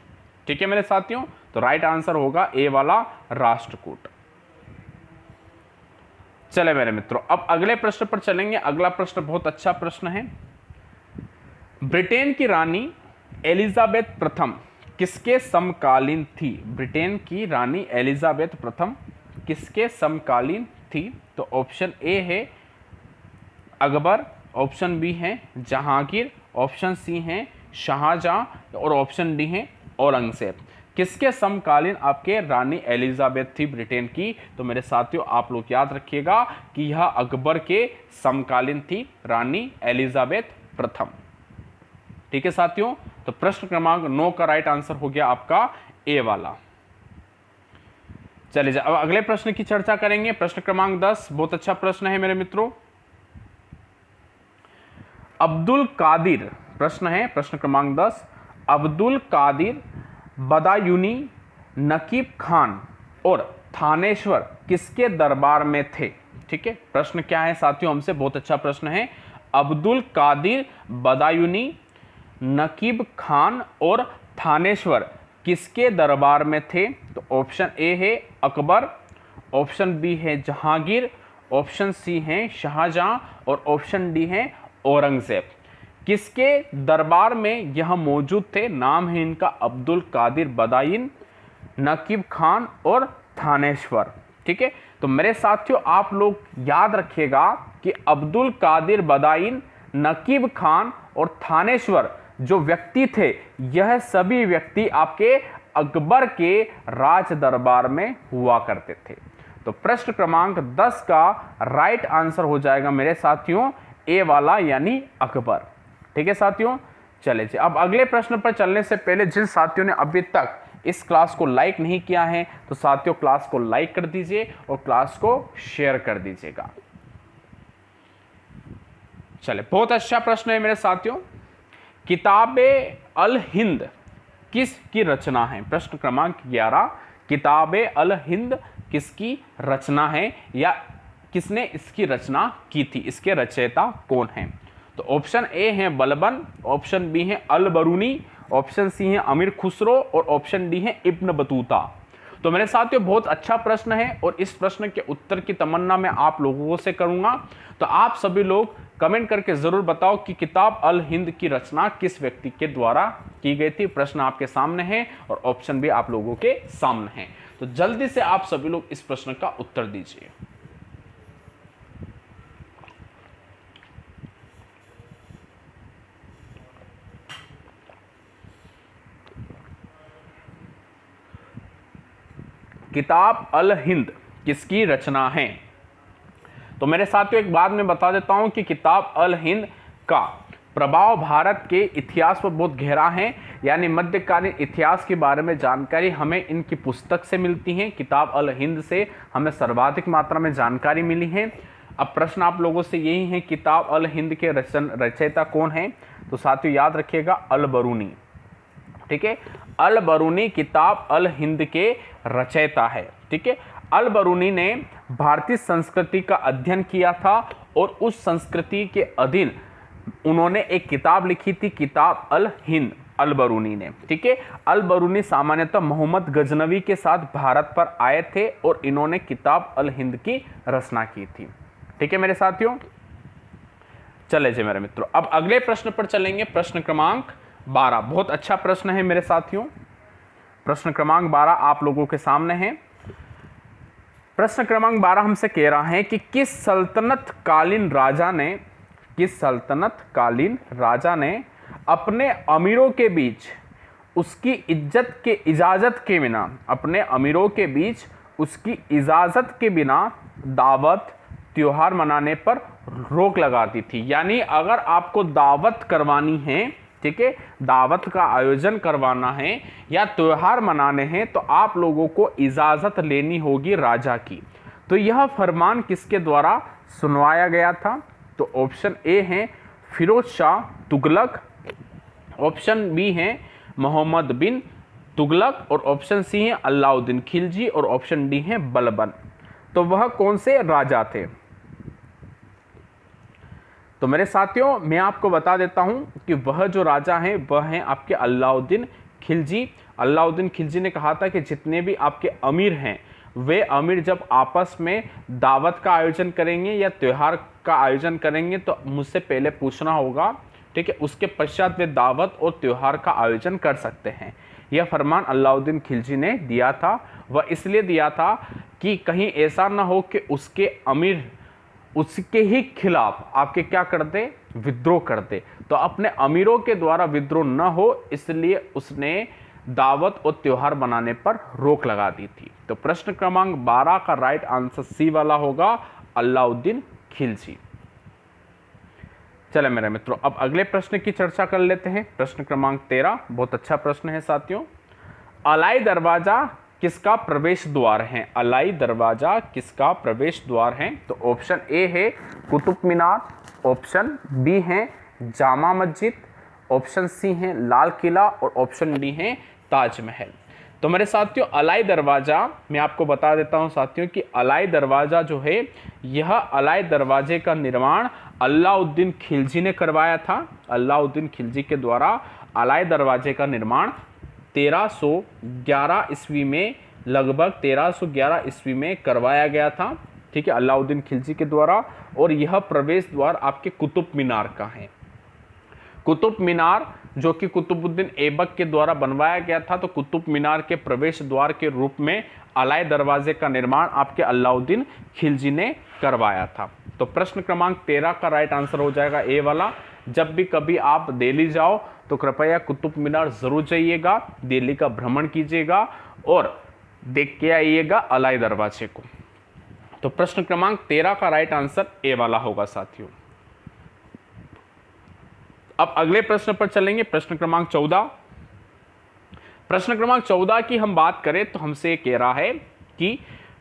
ठीक है मेरे साथियों, तो राइट आंसर होगा ए वाला राष्ट्रकूट। चले मेरे मित्रों अब अगले प्रश्न पर चलेंगे। अगला प्रश्न बहुत अच्छा प्रश्न है। ब्रिटेन की रानी एलिजाबेथ प्रथम किसके समकालीन थी? ब्रिटेन की रानी एलिजाबेथ प्रथम किसके समकालीन थी? तो ऑप्शन ए है अकबर, ऑप्शन बी है जहांगीर, ऑप्शन सी है शाहजहां और ऑप्शन डी है औरंगजेब। किसके समकालीन आपके रानी एलिजाबेथ थी ब्रिटेन की? तो मेरे साथियों आप लोग याद रखिएगा कि यह अकबर के समकालीन थी रानी एलिजाबेथ प्रथम। ठीक है साथियों, तो प्रश्न क्रमांक 9 का राइट आंसर हो गया आपका ए वाला। चलिए अब अगले प्रश्न की चर्चा करेंगे। प्रश्न क्रमांक 10 बहुत अच्छा प्रश्न है मेरे मित्रों। अब्दुल कादिर प्रश्न है, प्रश्न क्रमांक 10, अब्दुल कादिर बदायूनी, नकीब खान और थानेश्वर किसके दरबार में थे? ठीक है, प्रश्न क्या है साथियों हमसे? बहुत अच्छा प्रश्न है। अब्दुल कादिर बदायूनी, नकीब खान और थानेश्वर किसके दरबार में थे? तो ऑप्शन ए है अकबर, ऑप्शन बी है जहांगीर, ऑप्शन सी है शाहजहां और ऑप्शन डी है औरंगजेब। किसके दरबार में यह मौजूद थे? नाम है इनका अब्दुल कादिर बदायून, नकीब खान और थानेश्वर। ठीक है, तो मेरे साथियों आप लोग याद रखिएगा कि अब्दुल कादिर बदायून, नकीब खान और थानेश्वर जो व्यक्ति थे, यह सभी व्यक्ति आपके अकबर के राज दरबार में हुआ करते थे। तो प्रश्न क्रमांक 10 का राइट आंसर हो जाएगा मेरे साथियों ए वाला यानी अकबर। ठीक है साथियों, चले जी, अब अगले प्रश्न पर चलने से पहले जिन साथियों ने अभी तक इस क्लास को लाइक नहीं किया है तो साथियों क्लास को लाइक कर दीजिए और क्लास को शेयर कर दीजिएगा। चले, बहुत अच्छा प्रश्न है मेरे साथियों। किताबे अल हिंद किस की रचना है? प्रश्न क्रमांक 11, किताबे अल हिंद किसकी रचना है या किसने इसकी रचना की थी, इसके रचयिता कौन हैं? तो ऑप्शन ए है बलबन, ऑप्शन बी है अल बरूनी, ऑप्शन सी है अमीर खुसरो और ऑप्शन डी है इब्न बतूता। तो मेरे साथियों बहुत अच्छा प्रश्न है और इस प्रश्न के उत्तर की तमन्ना मैं आप लोगों से करूंगा। तो आप सभी लोग कमेंट करके जरूर बताओ कि किताब अल हिंद की रचना किस व्यक्ति के द्वारा की गई थी। प्रश्न आपके सामने है और ऑप्शन भी आप लोगों के सामने है, तो जल्दी से आप सभी लोग इस प्रश्न का उत्तर दीजिए। किताब अल हिंद किसकी रचना है? तो मेरे साथियों एक बात मैं बता देता हूं कि किताब अल हिंद का प्रभाव भारत के इतिहास पर बहुत गहरा है, यानी मध्यकालीन इतिहास के बारे में जानकारी हमें इनकी पुस्तक से मिलती है। किताब अल हिंद से हमें सर्वाधिक मात्रा में जानकारी मिली है। अब प्रश्न आप लोगों से यही है, किताब अल हिंद के रचयिता कौन है? तो साथियों याद रखिएगा अल बरूनी, ठीक है। अल बरूनी किताब अल हिंद के रचयिता है, ठीक है। अल बरूनी ने भारतीय संस्कृति का अध्ययन किया था और उस संस्कृति के अधीन उन्होंने एक किताब लिखी थी, किताब अल हिंद, अल बरूनी ने, ठीक है। अल बरूनी सामान्यतः मोहम्मद गजनवी के साथ भारत पर आए थे और इन्होंने किताब अल हिंद की रचना की थी, ठीक है मेरे साथियों। चले जी मेरे मित्रों, अब अगले प्रश्न पर चलेंगे। प्रश्न क्रमांक 12, बहुत अच्छा प्रश्न है मेरे साथियों। प्रश्न क्रमांक 12 आप लोगों के सामने है। प्रश्न क्रमांक 12 हमसे कह रहा है कि किस सल्तनत कालीन राजा ने अपने अमीरों के बीच उसकी इजाजत के बिना दावत त्योहार मनाने पर रोक लगा दी थी। यानी अगर आपको दावत करवानी है, ठीक है, दावत का आयोजन करवाना है या त्योहार मनाने हैं, तो आप लोगों को इजाजत लेनी होगी राजा की। तो यह फरमान किसके द्वारा सुनवाया गया था? तो ऑप्शन ए है फिरोज शाह तुगलक, ऑप्शन बी है मोहम्मद बिन तुगलक और ऑप्शन सी है अलाउद्दीन खिलजी और ऑप्शन डी है बलबन। तो वह कौन से राजा थे? तो मेरे साथियों मैं आपको बता देता हूं कि वह जो राजा हैं वह हैं आपके अलाउद्दीन खिलजी। अलाउद्दीन खिलजी ने कहा था कि जितने भी आपके अमीर हैं वे अमीर जब आपस में दावत का आयोजन करेंगे या त्यौहार का आयोजन करेंगे तो मुझसे पहले पूछना होगा, ठीक है, उसके पश्चात वे दावत और त्यौहार का आयोजन कर सकते हैं। यह फरमान अलाउद्दीन खिलजी ने दिया था। वह इसलिए दिया था कि कहीं ऐसा ना हो कि उसके अमीर उसके ही खिलाफ आपके क्या करते, विद्रोह करते। तो अपने अमीरों के द्वारा विद्रोह न हो इसलिए उसने दावत और त्योहार बनाने पर रोक लगा दी थी। तो प्रश्न क्रमांक 12 का राइट आंसर सी वाला होगा, अलाउद्दीन खिलजी। चले मेरे मित्रों, अब अगले प्रश्न की चर्चा कर लेते हैं। प्रश्न क्रमांक 13 बहुत अच्छा प्रश्न है साथियों। अलाई दरवाजा किसका प्रवेश द्वार है? अलाई दरवाजा किसका प्रवेश द्वार है? तो ऑप्शन ए है कुतुब मीनार, ऑप्शन बी है जामा मस्जिद, ऑप्शन सी है लाल किला और ऑप्शन डी है ताजमहल। तो मेरे साथियों अलाई दरवाजा मैं आपको बता देता हूं साथियों कि अलाई दरवाजा जो है, यह अलाई दरवाजे का निर्माण अलाउद्दीन खिलजी ने करवाया था। अलाउद्दीन खिलजी के द्वारा अलाई दरवाजे का निर्माण 1311 ईस्वी में, लगभग 1311 ईस्वी में करवाया गया था, ठीक है, अलाउद्दीन खिलजी के द्वारा। और यह प्रवेश द्वार आपके कुतुब मीनार का है। कुतुब मीनार जो कि कुतुबुद्दीन ऐबक के द्वारा बनवाया गया था, तो कुतुब मीनार के प्रवेश द्वार के रूप में अलाई दरवाजे का निर्माण आपके अलाउद्दीन खिलजी ने करवाया था। तो प्रश्न क्रमांक 13 का राइट आंसर हो जाएगा ए वाला। जब भी कभी आप दिल्ली जाओ तो कृपया कुतुब मीनार जरूर जाइएगा, दिल्ली का भ्रमण कीजिएगा और देख के आइएगा अलाई दरवाजे को। तो प्रश्न क्रमांक 13 का राइट आंसर ए वाला होगा साथियों। अब अगले प्रश्न पर चलेंगे, प्रश्न क्रमांक 14। प्रश्न क्रमांक 14 की हम बात करें तो हमसे कह रहा है कि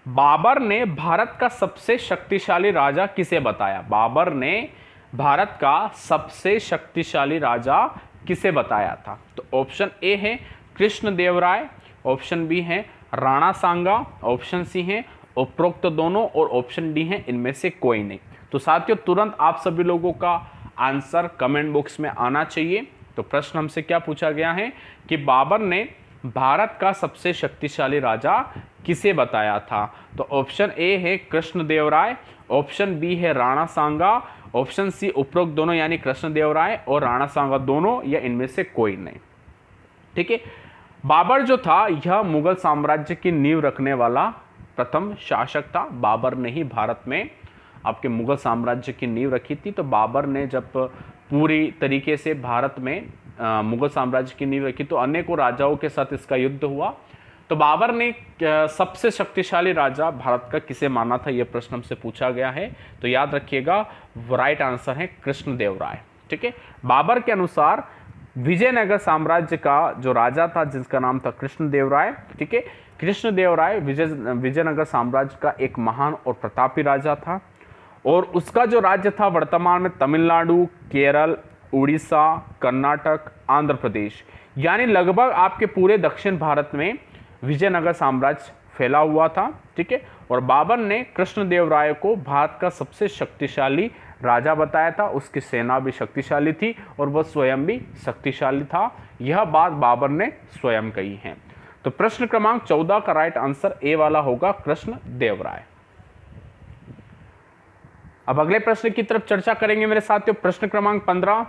बाबर ने भारत का सबसे शक्तिशाली राजा किसे बताया। बाबर ने भारत का सबसे शक्तिशाली राजा किसे बताया था। तो ऑप्शन ए है कृष्णदेवराय, ऑप्शन बी है राणा सांगा, ऑप्शन सी है उपरोक्त दोनों और ऑप्शन डी है इनमें से कोई नहीं। तो साथियों तुरंत आप सभी लोगों का आंसर कमेंट बॉक्स में आना चाहिए। तो प्रश्न हमसे क्या पूछा गया है कि बाबर ने भारत का सबसे शक्तिशाली राजा किसे बताया था। तो ऑप्शन ए है कृष्णदेवराय, ऑप्शन बी है राणा सांगा, ऑप्शन सी उपरोक्त दोनों यानी कृष्णदेवराय और राणा सांगा दोनों या इनमें से कोई नहीं। ठीक है, बाबर जो था यह मुगल साम्राज्य की नींव रखने वाला प्रथम शासक था। बाबर ने ही भारत में आपके मुगल साम्राज्य की नींव रखी थी। तो बाबर ने जब पूरी तरीके से भारत में मुगल साम्राज्य की नींव रखी तो अनेकों राजाओं के साथ इसका युद्ध हुआ। तो बाबर ने सबसे शक्तिशाली राजा भारत का किसे माना था, यह प्रश्न हमसे पूछा गया है। तो याद रखिएगा राइट आंसर है कृष्णदेवराय। ठीक है, बाबर के अनुसार विजयनगर साम्राज्य का जो राजा था जिसका नाम था कृष्णदेवराय। ठीक है, कृष्णदेवराय विजयनगर साम्राज्य का एक महान और प्रतापी राजा था और उसका जो राज्य था वर्तमान में तमिलनाडु, केरल, उड़ीसा, कर्नाटक, आंध्र प्रदेश यानी लगभग आपके पूरे दक्षिण भारत में विजयनगर साम्राज्य फैला हुआ था। ठीक है, और बाबर ने कृष्णदेवराय को भारत का सबसे शक्तिशाली राजा बताया था। उसकी सेना भी शक्तिशाली थी और वह स्वयं भी शक्तिशाली था। यह बात बाबर ने स्वयं कही है। तो प्रश्न क्रमांक 14 का राइट आंसर ए वाला होगा कृष्णदेवराय। अब अगले प्रश्न की तरफ चर्चा करेंगे मेरे साथियों। प्रश्न क्रमांक 15।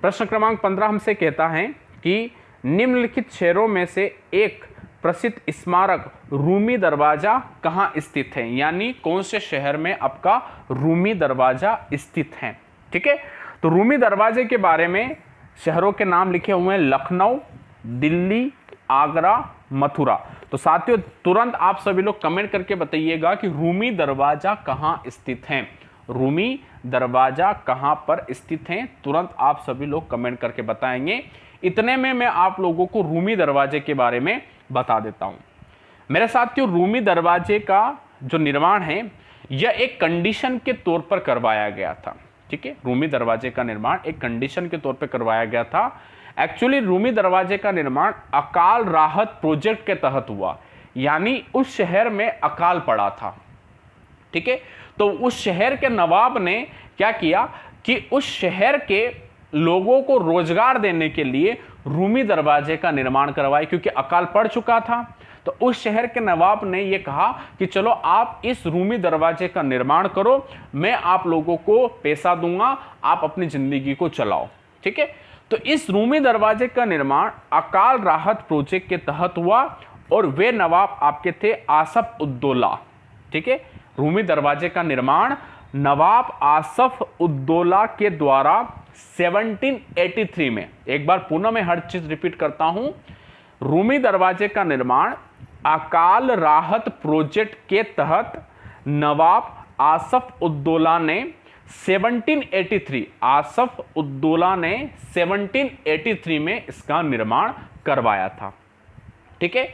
प्रश्न क्रमांक 15 हमसे कहता है कि निम्नलिखित शहरों में से एक प्रसिद्ध स्मारक रूमी दरवाजा कहाँ स्थित है, यानी कौन से शहर में आपका रूमी दरवाजा स्थित है। ठीक है, तो रूमी दरवाजे के बारे में शहरों के नाम लिखे हुए हैं लखनऊ, दिल्ली, आगरा, मथुरा। तो साथियों तुरंत आप सभी लोग कमेंट करके बताइएगा कि रूमी दरवाजा कहाँ स्थित है। रूमी दरवाजा कहाँ पर स्थित है, तुरंत आप सभी लोग कमेंट करके बताएंगे। इतने में मैं आप लोगों को रूमी दरवाजे के बारे में बता देता हूं। मेरे साथियों रूमी दरवाजे का जो निर्माण है यह एक कंडीशन के तौर पर करवाया गया था। ठीक है, रूमी दरवाजे का निर्माण एक कंडीशन के तौर पर करवाया गया था। एक्चुअली रूमी दरवाजे का निर्माण अकाल राहत प्रोजेक्ट के तहत हुआ, यानी उस शहर में अकाल पड़ा था। ठीक है, तो उस शहर के नवाब ने क्या किया कि उस शहर के लोगों को रोजगार देने के लिए रूमी दरवाजे का निर्माण करवाए, क्योंकि अकाल पड़ चुका था। तो उस शहर के नवाब ने यह कहा कि चलो आप इस रूमी दरवाजे का निर्माण करो, मैं आप लोगों को पैसा दूंगा, आप अपनी जिंदगी को चलाओ। ठीक है, तो इस रूमी दरवाजे का निर्माण अकाल राहत प्रोजेक्ट के तहत हुआ और वे नवाब आपके थे आसफ उद्दौला। ठीक है, रूमी दरवाजे का निर्माण नवाब आसफ उद्दौला के द्वारा 1783 में, एक बार पुनः मैं हर चीज रिपीट करता हूं, रूमी दरवाजे का निर्माण अकाल राहत प्रोजेक्ट के तहत नवाब आसफ उद्दौला ने 1783 आसफ उद्दौला ने 1783 में इसका निर्माण करवाया था। ठीक है,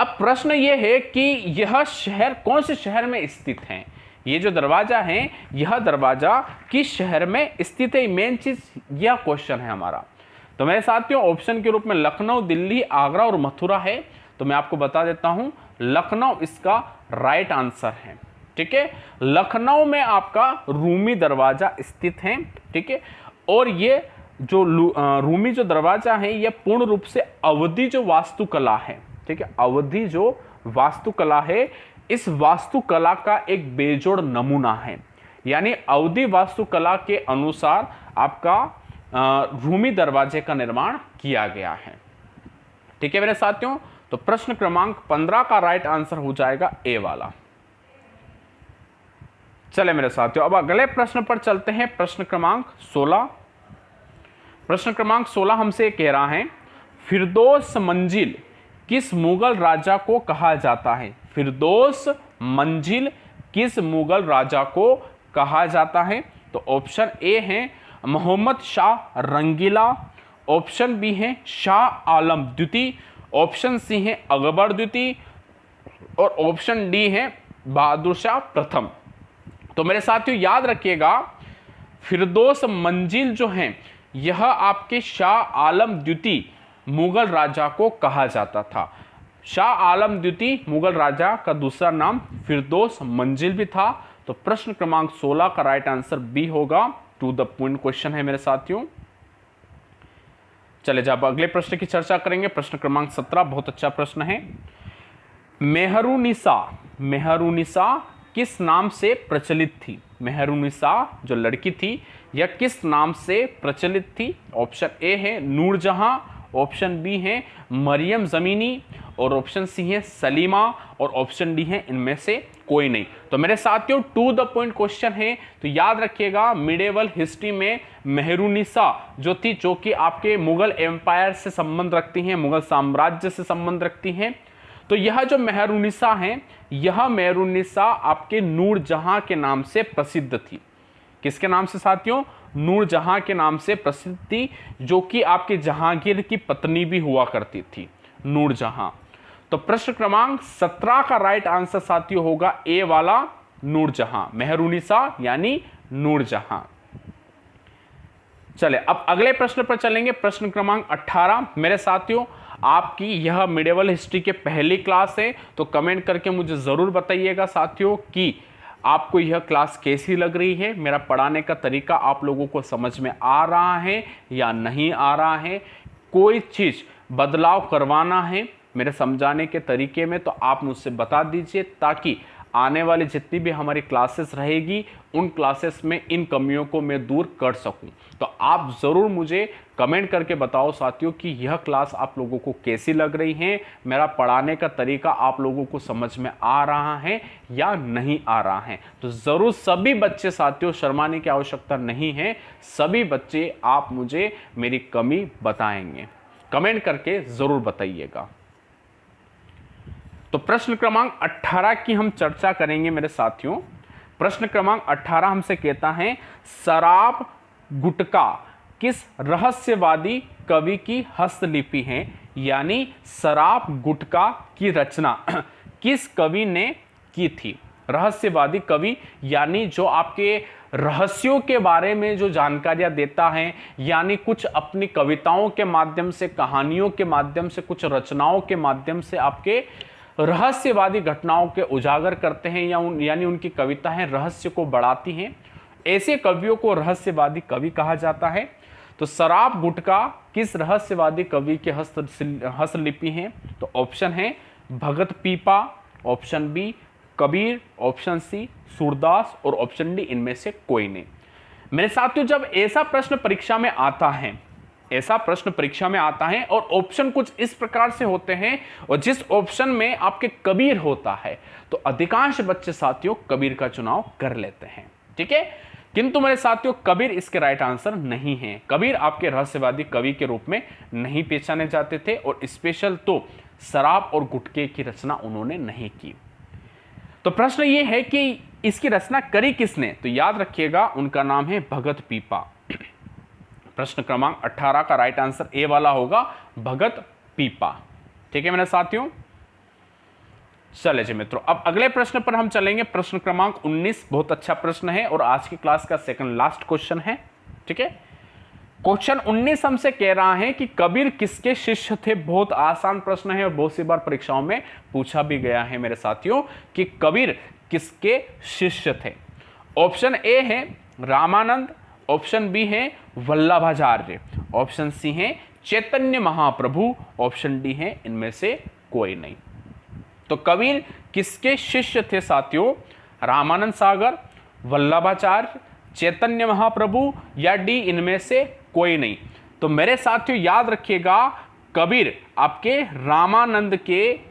अब प्रश्न यह है कि यह शहर कौन से शहर में स्थित है। ये जो दरवाजा है यह दरवाजा किस शहर में स्थित है, मेन चीज यह क्वेश्चन है हमारा। तो मेरे साथियों ऑप्शन के रूप में लखनऊ, दिल्ली, आगरा और मथुरा है। तो मैं आपको बता देता हूं लखनऊ इसका राइट आंसर है। ठीक है, लखनऊ में आपका रूमी दरवाजा स्थित है। ठीक है, और ये जो रूमी जो दरवाजा है यह पूर्ण रूप से अवधी जो वास्तुकला है। ठीक है, अवधी जो वास्तुकला है, इस वास्तुकला का एक बेजोड़ नमूना है, यानी अवधी वास्तुकला के अनुसार आपका रूमी दरवाजे का निर्माण किया गया है। ठीक है मेरे साथियों, तो प्रश्न क्रमांक 15 का राइट आंसर हो जाएगा ए वाला। चले मेरे साथियों अब अगले प्रश्न पर चलते हैं। प्रश्न क्रमांक 16। प्रश्न क्रमांक 16 हमसे कह रहा है फिरदौस मंजिल किस मुगल राजा को कहा जाता है। फिरदौस मंजिल किस मुगल राजा को कहा जाता है। तो ऑप्शन ए है मोहम्मद शाह रंगीला, ऑप्शन बी है शाह आलम द्वितीय, ऑप्शन सी है अकबर द्वितीय और ऑप्शन डी है बहादुर शाह प्रथम। तो मेरे साथियों याद रखिएगा, फिरदौस मंजिल जो हैं यह आपके शाह आलम द्वितीय मुगल राजा को कहा जाता था। शाह आलम द्वितीय मुगल राजा का दूसरा नाम फिरदौस मंजिल भी था। तो प्रश्न क्रमांक 16 का राइट आंसर बी होगा। टू द पॉइंट क्वेश्चन है मेरे साथियों। चले जब अगले प्रश्न की चर्चा करेंगे, प्रश्न क्रमांक 17 बहुत अच्छा प्रश्न है। मेहरुनिसा किस नाम से प्रचलित थी? मेहरुनिसा जो लड़की थी यह किस नाम से प्रचलित थी? ऑप्शन ए है नूरजहां, ऑप्शन बी है मरियम जमीनी और ऑप्शन सी है सलीमा और ऑप्शन डी है इनमें से कोई नहीं। तो मेरे साथियों टू द पॉइंट क्वेश्चन है, तो याद रखिएगा मिडेवल हिस्ट्री में मेहरुनिसा जो थी, जो कि आपके मुगल एम्पायर से संबंध रखती हैं, मुगल साम्राज्य से संबंध रखती हैं। तो यह जो मेहरुनिसा है, यह मेहरुनिसा आपके नूरजहां के नाम से प्रसिद्ध थी। किसके नाम से साथियों? नूरजहां के नाम से प्रसिद्ध थी, जो कि आपके जहांगीर की पत्नी भी हुआ करती थी, नूरजहां। तो प्रश्न क्रमांक 17 का राइट आंसर साथियों होगा ए वाला नूरजहां, मेहरुनिसा यानी नूरजहां। चले अब अगले प्रश्न पर चलेंगे, प्रश्न क्रमांक 18। मेरे साथियों आपकी यह मिडेवल हिस्ट्री के पहली क्लास है, तो कमेंट करके मुझे ज़रूर बताइएगा साथियों कि आपको यह क्लास कैसी लग रही है, मेरा पढ़ाने का तरीका आप लोगों को समझ में आ रहा है या नहीं आ रहा है। कोई चीज़ बदलाव करवाना है मेरे समझाने के तरीके में तो आप मुझसे बता दीजिए, ताकि आने वाली जितनी भी हमारी क्लासेस रहेगी उन क्लासेस में इन कमियों को मैं दूर कर सकूं। तो आप ज़रूर मुझे कमेंट करके बताओ साथियों कि यह क्लास आप लोगों को कैसी लग रही है, मेरा पढ़ाने का तरीका आप लोगों को समझ में आ रहा है या नहीं आ रहा है। तो ज़रूर सभी बच्चे साथियों, शर्माने की आवश्यकता नहीं है, सभी बच्चे आप मुझे मेरी कमी बताएंगे, कमेंट करके ज़रूर बताइएगा। तो प्रश्न क्रमांक 18 की हम चर्चा करेंगे मेरे साथियों। प्रश्न क्रमांक 18 हमसे कहता है, शराब गुटका किस रहस्यवादी कवि की हस्तलिपि है? यानी शराब गुटका की रचना किस कवि ने की थी? रहस्यवादी कवि यानी जो आपके रहस्यों के बारे में जो जानकारियां देता है, यानी कुछ अपनी कविताओं के माध्यम से, कहानियों के माध्यम से, कुछ रचनाओं के माध्यम से आपके रहस्यवादी घटनाओं के उजागर करते हैं, या यानी उनकी कविताएं रहस्य को बढ़ाती हैं, ऐसे कवियों को रहस्यवादी कवि कहा जाता है। तो शराब गुटका किस रहस्यवादी कवि के हस्तलिपि है? तो ऑप्शन है Bhagat Pipa, option B Kabir, option C Surdas और ऑप्शन डी इनमें से कोई नहीं। मेरे साथियों जब ऐसा प्रश्न परीक्षा में आता है, ऐसा प्रश्न परीक्षा में आता है और ऑप्शन कुछ इस प्रकार से होते हैं, और जिस ऑप्शन में आपके कबीर होता है तो अधिकांश बच्चे साथियों कबीर का चुनाव कर लेते हैं, ठीक है। किंतु मेरे साथियों कबीर इसके राइट आंसर नहीं है। कबीर आपके रहस्यवादी कवि के रूप में नहीं पहचाने जाते थे, और स्पेशल तो शराब और गुटके की रचना उन्होंने नहीं की। तो प्रश्न ये है कि इसकी रचना करी किसने? तो याद रखिएगा उनका नाम है भगत पीपा। प्रश्न क्रमांक 18 का राइट आंसर ए वाला होगा, भगत पीपा, ठीक है मेरे साथियों। चले जी मित्रों, अब अगले प्रश्न पर हम चलेंगे। प्रश्न क्रमांक 19 बहुत अच्छा प्रश्न है और आज की क्लास का सेकंड लास्ट क्वेश्चन है, ठीक है। क्वेश्चन 19 हमसे कह रहा है कि कबीर किसके शिष्य थे? बहुत आसान प्रश्न है और बहुत सी बार परीक्षाओं में पूछा भी गया है मेरे साथियों कि कबीर किसके शिष्य थे। ऑप्शन ए है रामानंद, ऑप्शन बी है वल्लभाचार्य, ऑप्शन सी है चैतन्य महाप्रभु, ऑप्शन डी है इनमें से कोई नहीं। तो कबीर किसके शिष्य थे साथियों? रामानंद सागर, वल्लभाचार्य, चैतन्य महाप्रभु या डी इनमें से कोई नहीं। तो मेरे साथियों याद रखिएगा कबीर आपके रामानंद के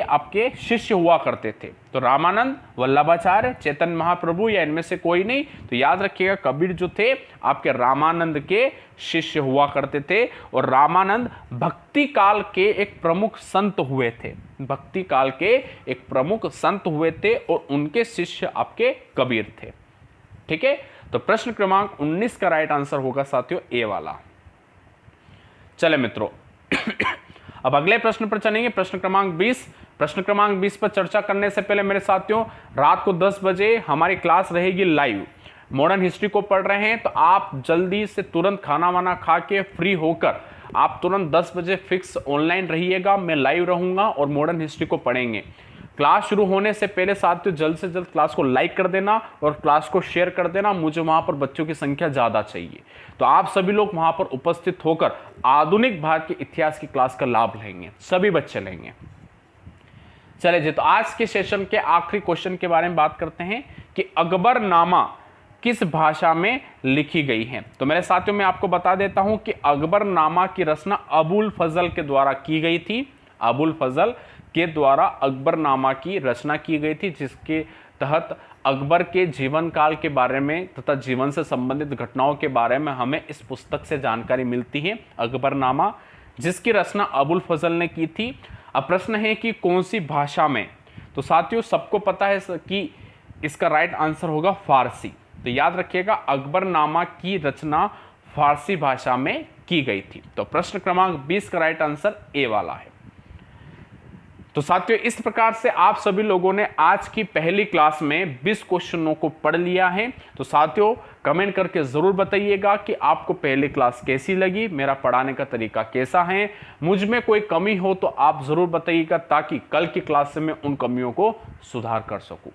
आपके शिष्य हुआ करते थे। तो रामानंद, वल्लभाचार्य, चैतन्य महाप्रभु या इनमें से कोई नहीं। तो याद रखिएगा कबीर जो थे आपके रामानंद के शिष्य हुआ करते थे, और रामानंद भक्ति काल के एक प्रमुख संत हुए थे, भक्ति काल के एक प्रमुख संत हुए थे, और उनके शिष्य आपके कबीर थे, ठीक है, तो प्रश्न क्रमांक 19 का राइट आंसर होगा साथियों ए वाला। चले मित्रों अब अगले प्रश्न पर चलेंगे, प्रश्न क्रमांक 20। प्रश्न क्रमांक 20 पर चर्चा करने से पहले मेरे साथियों, रात को 10 बजे हमारी क्लास रहेगी लाइव। मॉडर्न हिस्ट्री को पढ़ रहे हैं तो आप जल्दी से तुरंत खाना वाना खा के फ्री होकर आप तुरंत 10 बजे फिक्स ऑनलाइन रहिएगा। मैं लाइव रहूंगा और मॉडर्न हिस्ट्री को पढ़ेंगे। क्लास शुरू होने से पहले साथियों जल्द से जल्द क्लास को लाइक कर देना और क्लास को शेयर कर देना। मुझे वहां पर बच्चों की संख्या ज़्यादा चाहिए, तो आप सभी लोग वहां पर उपस्थित होकर आधुनिक भारत के इतिहास की क्लास का लाभ लेंगे, सभी बच्चे लेंगे। चले जी, तो आज के सेशन के आखिरी क्वेश्चन के बारे में बात करते हैं कि अकबरनामा किस भाषा में लिखी गई है। तो मेरे साथियों मैं आपको बता देता हूं कि अकबरनामा की रचना अबुल फजल के द्वारा की गई थी। अबुल फजल के द्वारा अकबरनामा की रचना की गई थी, जिसके तहत अकबर के जीवन काल के बारे में तथा जीवन से संबंधित घटनाओं के बारे में हमें इस पुस्तक से जानकारी मिलती है। अकबरनामा जिसकी रचना अबुल फजल ने की थी। अब प्रश्न है कि कौन सी भाषा में, तो साथियों सबको पता है कि इसका राइट आंसर होगा फारसी। तो याद रखिएगा अकबरनामा की रचना फारसी भाषा में की गई थी। तो प्रश्न क्रमांक 20 का राइट आंसर ए वाला है। तो साथियों इस प्रकार से आप सभी लोगों ने आज की पहली क्लास में 20 क्वेश्चनों को पढ़ लिया है। तो साथियों कमेंट करके जरूर बताइएगा कि आपको पहली क्लास कैसी लगी, मेरा पढ़ाने का तरीका कैसा है। मुझ में कोई कमी हो तो आप जरूर बताइएगा, ताकि कल की क्लास से मैं उन कमियों को सुधार कर सकूं।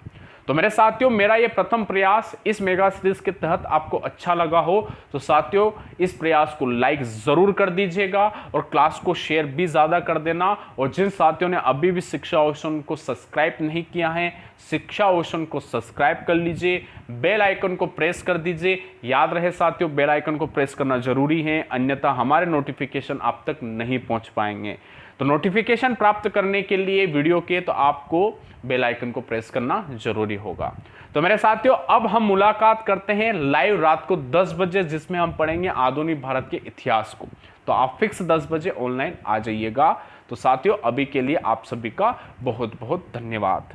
तो मेरे साथियों मेरा ये प्रथम प्रयास इस मेगा सीरीज के तहत आपको अच्छा लगा हो तो साथियों इस प्रयास को लाइक जरूर कर दीजिएगा और क्लास को शेयर भी ज़्यादा कर देना। और जिन साथियों ने अभी भी शिक्षा ओशन को सब्सक्राइब नहीं किया है, शिक्षा ओशन को सब्सक्राइब कर लीजिए, बेल आइकन को प्रेस कर दीजिए। याद रहे साथियों बेल आइकन को प्रेस करना जरूरी है, अन्यथा हमारे नोटिफिकेशन आप तक नहीं पहुंच पाएंगे। तो नोटिफिकेशन प्राप्त करने के लिए वीडियो के तो आपको बेल आइकन को प्रेस करना जरूरी होगा। तो मेरे साथियों अब हम मुलाकात करते हैं लाइव रात को 10 बजे, जिसमें हम पढ़ेंगे आधुनिक भारत के इतिहास को। तो आप फिक्स 10 बजे ऑनलाइन आ जाइएगा। तो साथियों अभी के लिए आप सभी का बहुत बहुत धन्यवाद।